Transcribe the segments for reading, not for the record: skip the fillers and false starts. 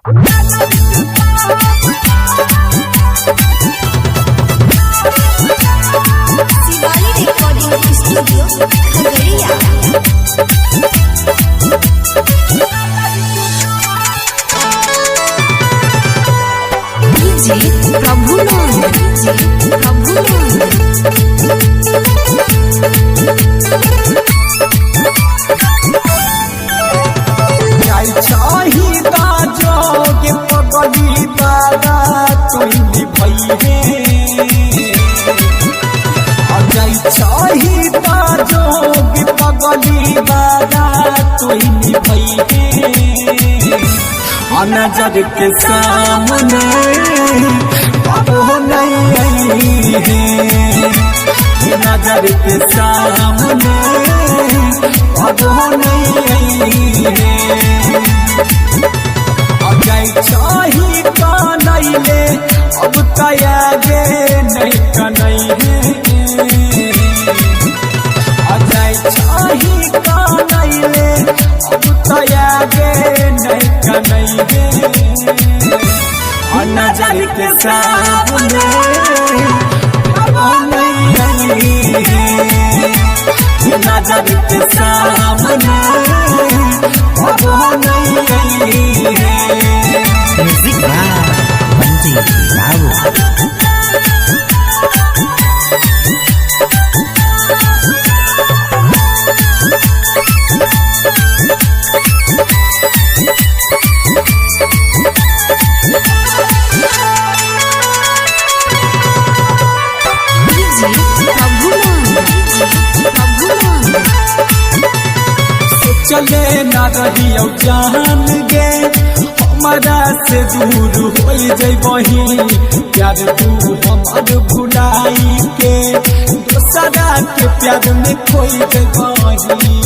Shivali recording studio Khagaria. नजर के सामने अब नहीं है, नजर के सामने अब नहीं है। अजय चाही का नहीं ले अब तयागे नहीं का नहीं है। अजय चाही का नहीं ले अब तयागे नहीं का नहीं है। नजर के सामने अब नहीं है, नजर के सामने अब नहीं है। म्यूजिक बंदी बाबू। चले न रही जान गे हमारा से दूर हो जबही, प्यार तू हमार भुलाई के दोसरा के प्यार में खोई जबही।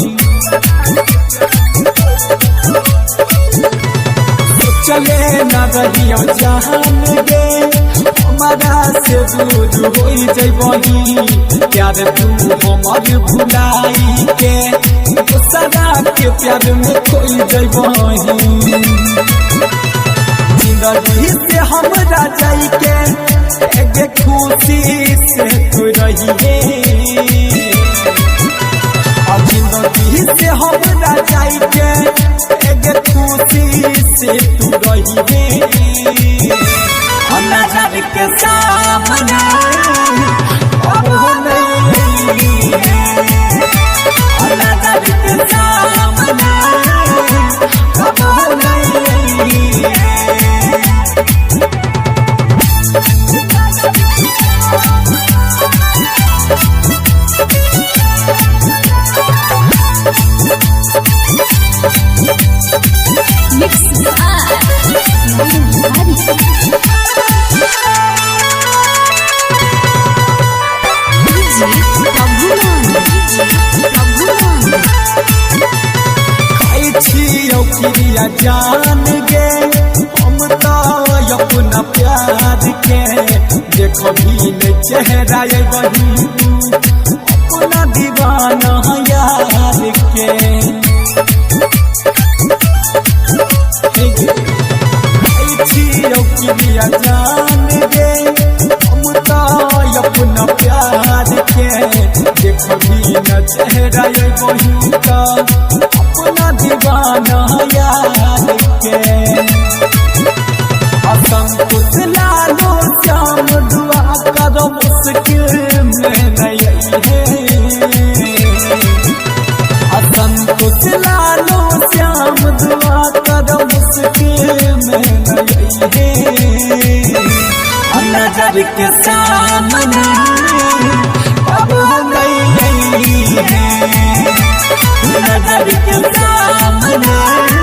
चले न रही जान गे हमारा से दूर हो जबही, प्यार तू हमार भुलाई के दोसरा के प्यार में खोई जबही। जिंदगी से हमरा जाई के एक खुशी से तू रहिए, जिंदगी से हमरा जाई के एक खुशी से तू रहिए। नजर के सामने अब नहीं है, नजर के सामने अब नहीं है। क्रिया जान गे हम तो अपना प्यार के देखो भी चेहरा बही अपना दीवाना यार के। क्रिया जान गे हम तो अपना प्यार के देखो भी चेहरा बही अपना दीवाना यार के। असंतुष्ट लालो श्याम दुआ करो मुश्किल में नहीं है। असंतुष्ट लालो श्याम दुआ करो मुश्किल में नहीं है। नजर के सामने अब नहीं है, नजर के सामने